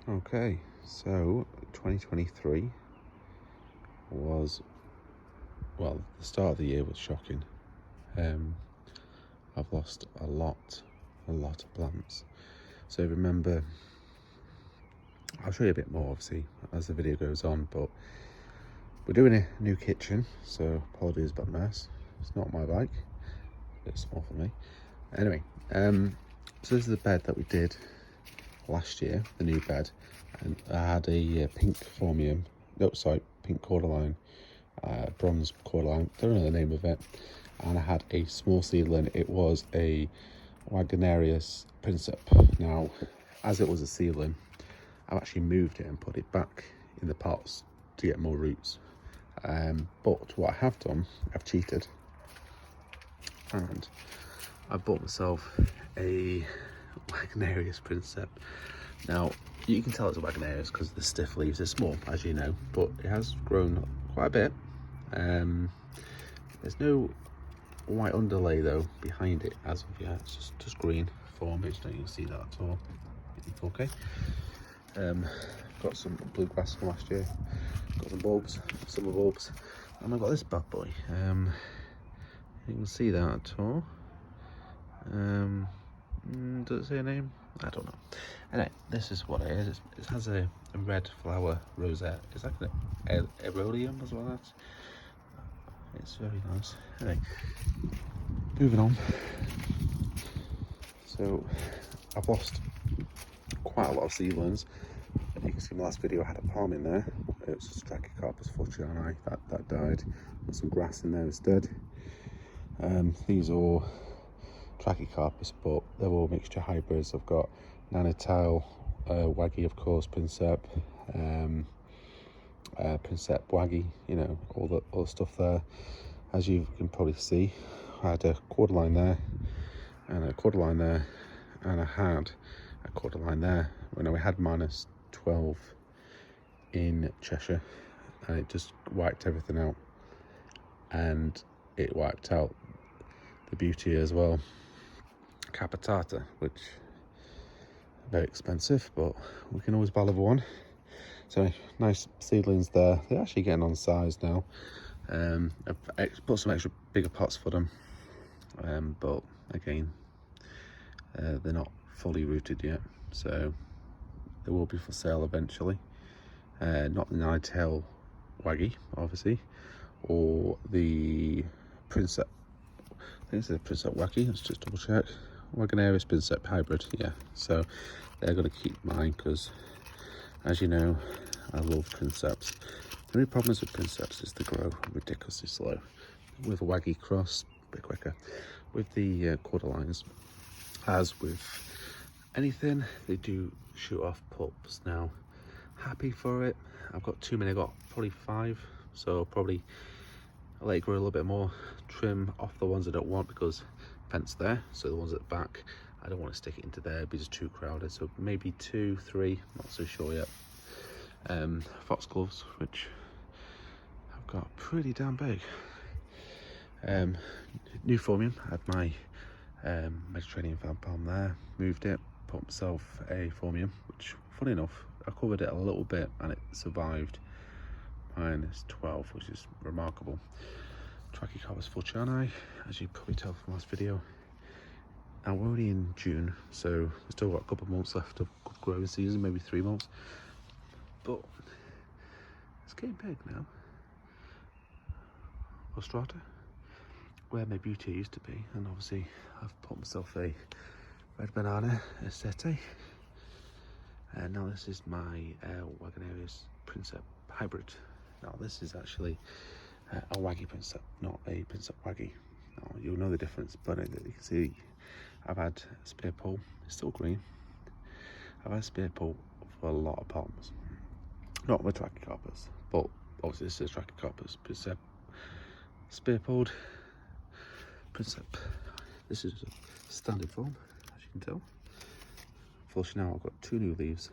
Okay, so 2023 was, well, the start of the year was shocking. I've lost a lot of plants. So remember, I'll show you a bit more obviously as the video goes on, but we're doing a new kitchen, so apologies about the mess. It's not my bike, it's small for me. Anyway, so this is the bed that we did last year, the new bed, and I had a pink pink cordyline, bronze cordyline, don't know the name of it, and I had a small seedling. It was a Wagnerius Princip. Now, as it was a seedling, I've actually moved it and put it back in the pots to get more roots. But what I have done, I've cheated, and I bought myself a Wagnerius Princip. Now, you can tell it's a Wagnerius because the stiff leaves are small, as you know, but it has grown quite a bit. There's no white underlay though behind it as of yet. It's just green foliage. Don't you see that at all? Okay. Got some bluegrass from last year. Got some bulbs, summer bulbs, and I've got this bad boy. You can see that at all. Does it say a name? I don't know. Anyway, this is what it is. It has a red flower rosette. It's like an aeroleum as well. It's very nice. Anyway, moving on. So I've lost quite a lot of seedlings. You can see in the last video I had a palm in there. It was a Strachycarpus fortunii that died. There's some grass in there instead. These are all Trachycarpus, but they're all mixture hybrids. I've got Nanotile, Waggy, of course, Princip, Princip Waggy, you know, all the stuff there. As you can probably see, I had a cordyline there, and a cordyline there, and I had a cordyline there when we had -12 in Cheshire, and it just wiped everything out, and it wiped out the beauty as well, capitata, which are very expensive, but we can always buy level one. So nice seedlings there. They're actually getting on size now. I've put some extra bigger pots for them, but again, they're not fully rooted yet, so they will be for sale eventually. Not the nine-tail Waggy, obviously, or the Princip. I think it's a Princip Waggy. Let's just double check. Wagnerius Princip hybrid, yeah. So they're going to keep mine because, as you know, I love Princips. The only problem with Princips is they grow ridiculously slow. With a Waggy cross, a bit quicker. With the cordylines, as with anything, they do shoot off pups. Now, happy for it. I've got too many. I got probably 5, so probably I'll let it grow a little bit more. Trim off the ones I don't want because fence there, so the ones at the back I don't want to stick it into there, it'd be just too crowded. So maybe 2, 3, not so sure yet. Foxgloves, which I've got pretty damn big. New Formium. I had my Mediterranean fan palm there, moved it, put myself a Formium, which funny enough I covered it a little bit and it survived -12, which is remarkable. Trachycarpus fortunii, as you probably tell from last video. And we're only in June, so we've still got a couple of months left of good growing season, maybe 3 months. But it's getting big now. Ostrata, where my beauty used to be, and obviously I've put myself a red banana Estete. And now this is my Wagnerius Princip hybrid. Now this is actually a Waggy Princip, not a Princip Waggy. Now, you'll know the difference, but you can see I've had spear pole, it's still green. I've had spear pole for a lot of palms. Not with Trachycarpus, but obviously this is Trachycarpus Princip. Spear poled Princip. This is a standard form, as you can tell. Unfortunately now I've got 2 new leaves,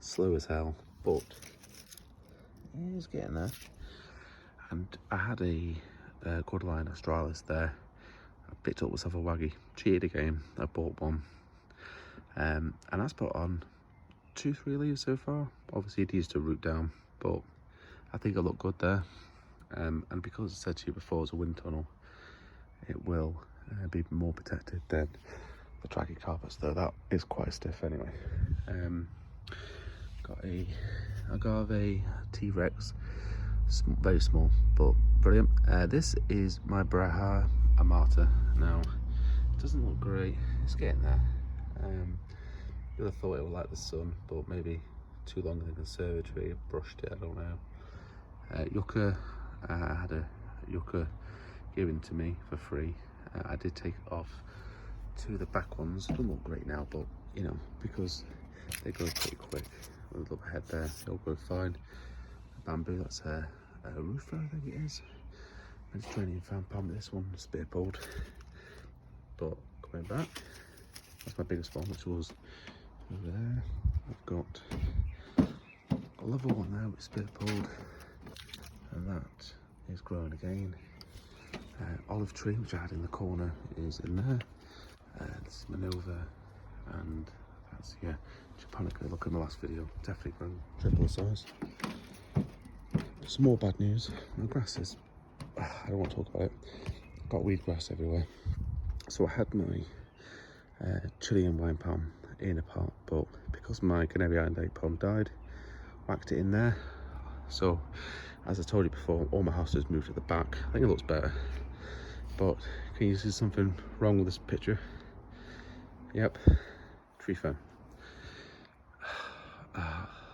slow as hell, but it's getting there. And I had a cordyline australis there. I picked up myself a Waggy, cheated again, I bought one, and that's put on 2-3 leaves so far. Obviously it needs to root down, but I think it'll look good there. And because I said to you before, it's a wind tunnel, it will be more protected than the tracking carpets, though that is quite stiff anyway. Got a agave T-Rex, very small but brilliant. This is my Braha Amata. Now it doesn't look great, it's getting there. I would have thought it would like the sun, but maybe too long in the conservatory, brushed it, I don't know. Yucca, I had a yucca given to me for free. I did take it off to the back ones. Don't look great now, but you know, because they go pretty quick. A little head there, they'll go fine. Bamboo, that's a roofer, I think it is. Mediterranean fan palm. This one is a bit pulled, but coming back, that's my biggest one, which was over there. I've got a level one now, it's a bit pulled, and that is growing again. Olive tree, which I had in the corner, is in there. This is Manova, and that's, yeah, Japonica. Look at my last video, definitely grown triple the size. Some more bad news, my grass is, I don't want to talk about it. I've got weed grass everywhere. So I had my Chilean wine palm in a pot, but because my Canary Island palm died, whacked it in there. So, as I told you before, all my hostas moved to the back. I think it looks better. But can you see something wrong with this picture? Yep, tree fern.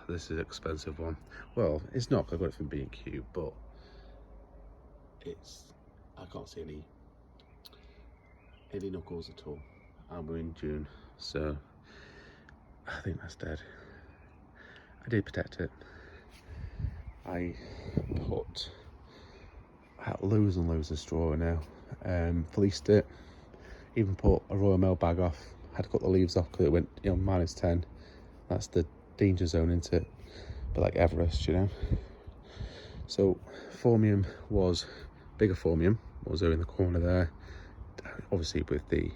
This is an expensive one. Well, it's not, because I got it from B&Q, but it's, I can't see any knuckles at all. And we're in June, so I think that's dead. I did protect it. I put loads and loads of straw in now, fleeced it, even put a Royal Mail bag off. Had to cut the leaves off because it went, you know, -10. That's the danger zone, into it, but like Everest, you know. So Formium was, bigger Formium was over in the corner there. Obviously with the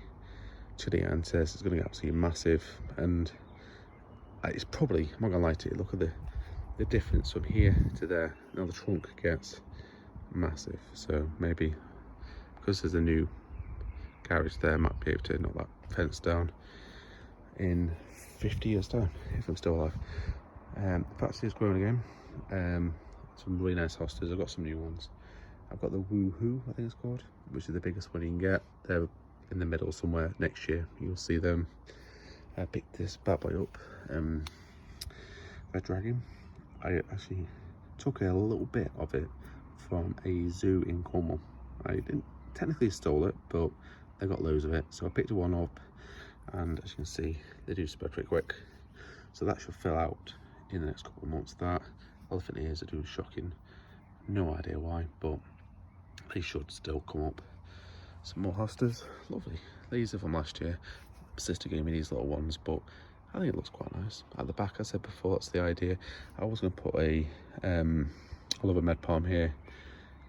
Chilean ancestors, it's going to get absolutely massive, and it's probably, I'm not going to lie to you, look at the difference from here to there. Now the trunk gets massive, so maybe because there's a new garage there, I might be able to knock that fence down in 50 years time, if I'm still alive. The patch is growing again. Some really nice hostas. I've got some new ones. I've got the Woohoo, I think it's called, which is the biggest one you can get. They're in the middle somewhere. Next year you'll see them. I picked this bad boy up, Red Dragon. I actually took a little bit of it from a zoo in Cornwall. I didn't technically stole it, but they got loads of it, so I picked one up, and as you can see, they do spread pretty quick, so that should fill out in the next couple of months. That elephant ears are doing shocking, no idea why, but they should still come up. Some more hostas, lovely. These are from last year. My sister gave me these little ones, but I think it looks quite nice. At the back, I said before, that's the idea. I was going to put a Oliver Med Palm here,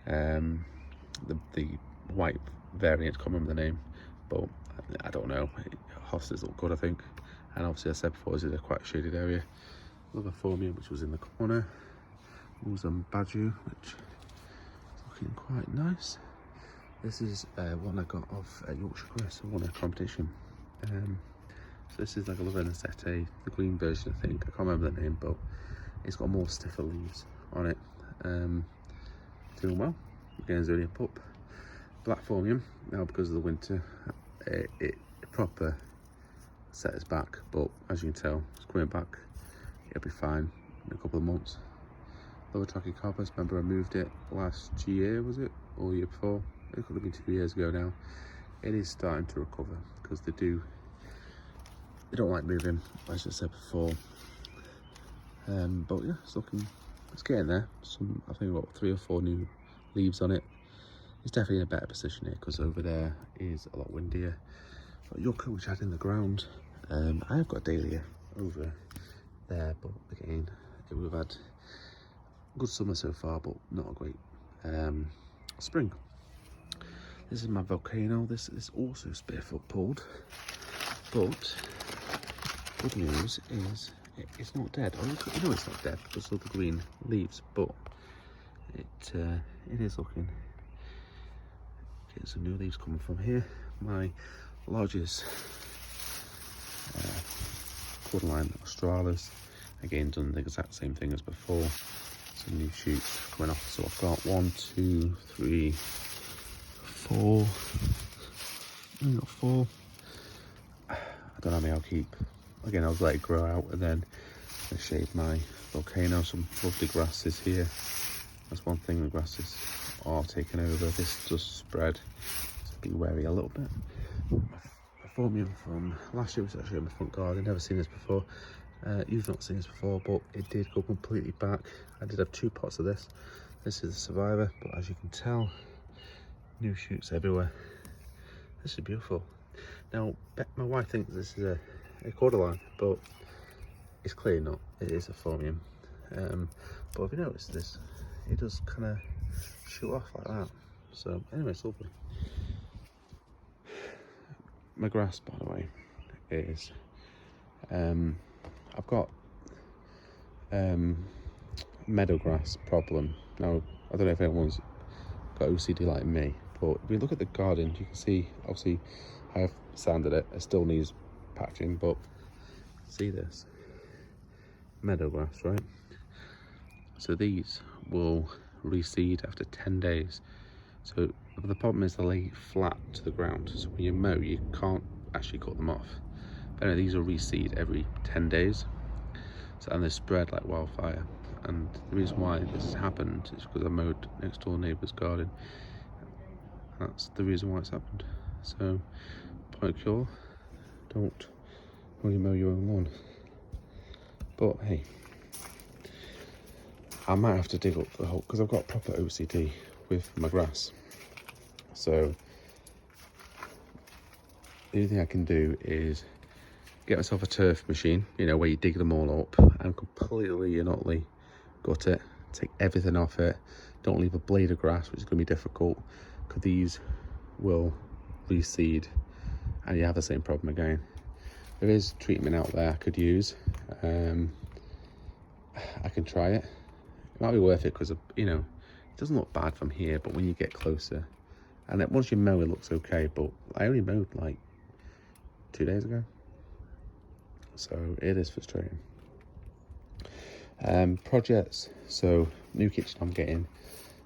the white variant, can't remember the name, but I don't know. Hostas look good, I think, and obviously I said before, this is a quite shaded area. Another Formium, which was in the corner. Some Baju, which is looking quite nice. This is one I got off Yorkshire Crest. I won a competition. So this is like a Lorenzetti, the green version, I think. I can't remember the name, but it's got more stiffer leaves on it. Doing well. Again, Zodiac Pup. Black Formium. Now, because of the winter, it proper set us back, but as you can tell, it's coming back. It'll be fine in a couple of months. Lower Trachycarpus, remember I moved it last year, was it? Or year before? It could have been 2 years ago now. It is starting to recover, because they don't like moving, as I said before. But yeah, it's getting there. I think I've got 3 or 4 new leaves on it. It's definitely in a better position here, because over there is a lot windier. Got Yucca, which I had in the ground. I have got Dahlia over there, but again, we've had a good summer so far, but not a great spring. This is my Volcano. This is also spearfoot pulled, but good news is it's not dead. I know it's not dead because of the green leaves, but it is looking. Getting some new leaves coming from here. My largest cordyline australis, again done the exact same thing as before. Some new shoots coming off. So I've got 1, 2, 3, 4. I've got 4. I don't know how many I'll keep. Again, I'll let it grow out and then I shade my volcano. Some lovely grasses here. That's one thing, the grasses are taking over. This does spread, so be wary a little bit. A phormium from last year was actually in my front garden. Never seen this before. You've not seen this before, but it did go completely back. I did have 2 pots of this. This is a survivor, but as you can tell, new shoots everywhere. This is beautiful. Now, my wife thinks this is a cordyline, but it's clearly not. It is a phormium. But if you notice this, it does kind of shoot off like that. So anyway, it's lovely. My grass, by the way, is I've got meadow grass problem. Now, I don't know if anyone's got OCD like me, but if we look at the garden, you can see, obviously, I've sanded it. It still needs patching, but see this meadow grass, right? So these will reseed after 10 days. So the problem is they lay flat to the ground. So when you mow, you can't actually cut them off. But anyway, these will reseed every 10 days. So, and they spread like wildfire. And the reason why this has happened is because I mowed next door neighbour's garden. That's the reason why it's happened. So, point of cure, don't only mow your own lawn. But hey, I might have to dig up the hole because I've got proper OCD with my grass. So the only thing I can do is get myself a turf machine, you know, where you dig them all up and completely and utterly gut it, take everything off it, don't leave a blade of grass, which is going to be difficult because these will reseed and you have the same problem again. There is treatment out there I could use. I can try it. It might be worth it because, you know, it doesn't look bad from here, but when you get closer, and then once you mow, it looks okay. But I only mowed like 2 days ago, so it is frustrating. Projects. So new kitchen I'm getting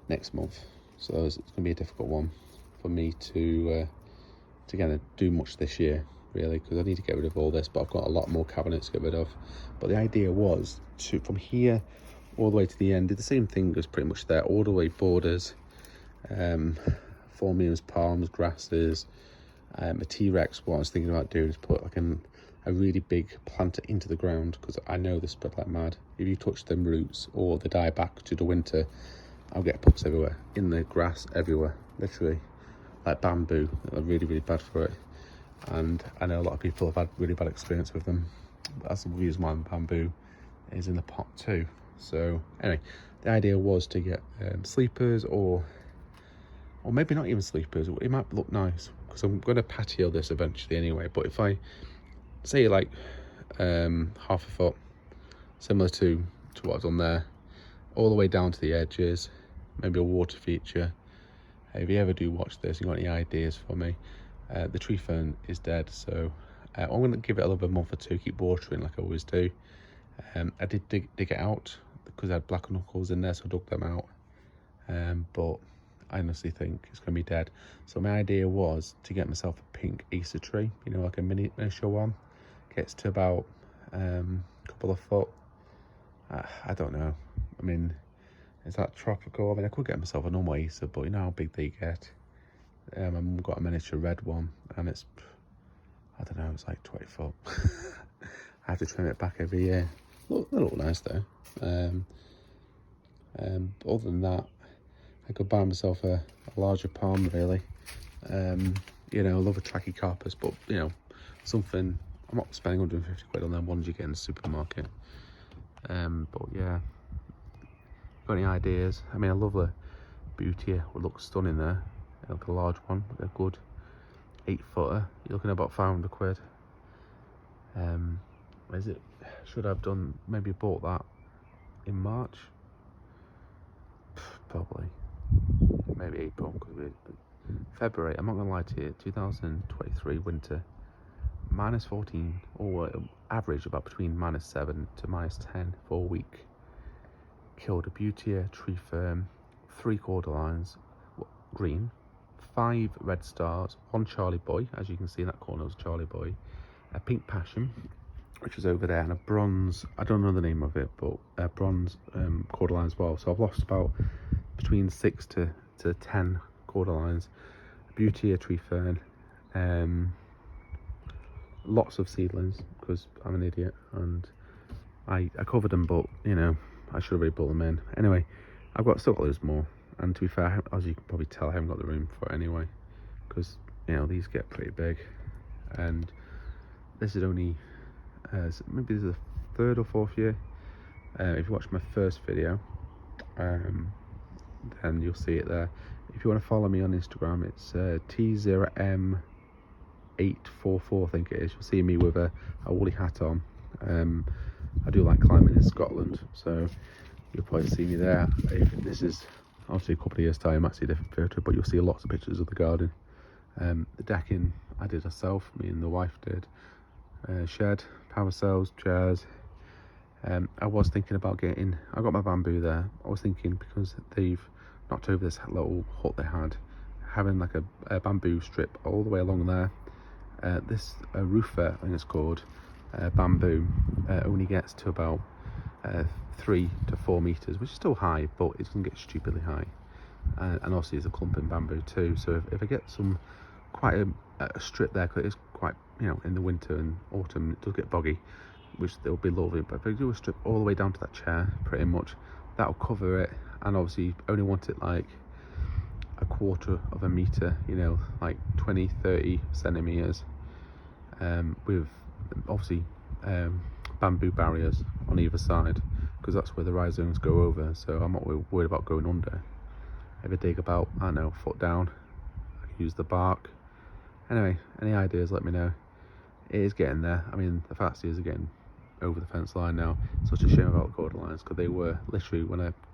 next month, so it's going to be a difficult one for me to kind of do much this year, really, because I need to get rid of all this, but I've got a lot more cabinets to get rid of. But the idea was to, from here all the way to the end, do the same thing as pretty much there, all the way borders, phormiums, palms, grasses, a T-Rex. What I was thinking about doing is put like a really big planter into the ground, because I know they spread like mad. If you touch them roots or they die back to the winter, I'll get pups everywhere, in the grass, everywhere, literally, like bamboo. They're really, really bad for it. And I know a lot of people have had really bad experience with them. But that's the reason why the bamboo is in the pot too. So anyway, the idea was to get sleepers, or maybe not even sleepers. It might look nice because I'm going to patio this eventually anyway. But if I say like half a foot, similar to what I've done there, all the way down to the edges, maybe a water feature. If you ever do watch this, you got any ideas for me? The tree fern is dead, so I'm going to give it a little bit, month or two, keep watering like I always do. I did dig it out because I had black knuckles in there, so I dug them out. But I honestly think it's going to be dead. So my idea was to get myself a pink Easter tree, you know, like a miniature one. Gets to about a couple of foot. I don't know. I mean, is that tropical? I mean, I could get myself a normal Easter, but you know how big they get. My mum got a miniature red one, and it's, I don't know, it's like 20 foot. I have to trim it back every year. They look nice though. Other than that, I could buy myself a larger palm, really. You know, I love a trachycarpus, but you know, something, I'm not spending 150 quid on them ones you get in the supermarket. But yeah, got any ideas? I mean, I love the beauty, it would look stunning there. Like a large one, like a good 8 footer. You're looking at about 500 quid. is it? Should I've done, maybe bought that in March? Probably. Maybe April, because we're February, I'm not gonna lie to you, 2023 winter, -14, or average about between -7 to -10 for a week. Killed a Butea, tree fern, 3 cordyline green, 5 red stars, 1 Charlie Boy, as you can see in that corner was Charlie Boy, a pink passion, which was over there, and a bronze, I don't know the name of it, but a bronze cordyline as well. So I've lost about between 6 to 10 cordylines, Butea, tree fern, lots of seedlings, because I'm an idiot and I covered them, but you know, I should have really brought them in. Anyway, still got loads more, and to be fair, as you can probably tell, I haven't got the room for it anyway, because you know, these get pretty big, and this is only maybe this is the 3rd or 4th year. If you watch my first video, then you'll see it there. If you want to follow me on Instagram, it's T0M844, I think it is. You'll see me with a woolly hat on. I do like climbing in Scotland, so you'll probably see me there. If this is obviously a couple of years time, might see a different photo, but you'll see lots of pictures of the garden. The decking I did myself, me and the wife did. Shed, power cells, chairs. I was thinking about getting, I got my bamboo there. I was thinking, because they've knocked over this little hut they had, having like a bamboo strip all the way along there. This roofer, I think it's called, bamboo, only gets to about 3 to 4 meters, which is still high, but it doesn't get stupidly high. And obviously it's a clump in bamboo too, so if I get some quite a strip there, because it is quite, you know, in the winter and autumn it does get boggy, which they'll be lovely, but if I do a strip all the way down to that chair, pretty much, that'll cover it. And obviously only want it like a 1/4 of a meter, you know, like 20-30 centimeters, with obviously bamboo barriers on either side, because that's where the rhizomes go over, so I'm not worried about going under. If I dig about, I don't know, a foot down, I can use the bark. Anyway, any ideas, let me know. It is getting there. I mean, the fat steers are getting over the fence line now. Such a shame about the cordylines, because they were literally, when I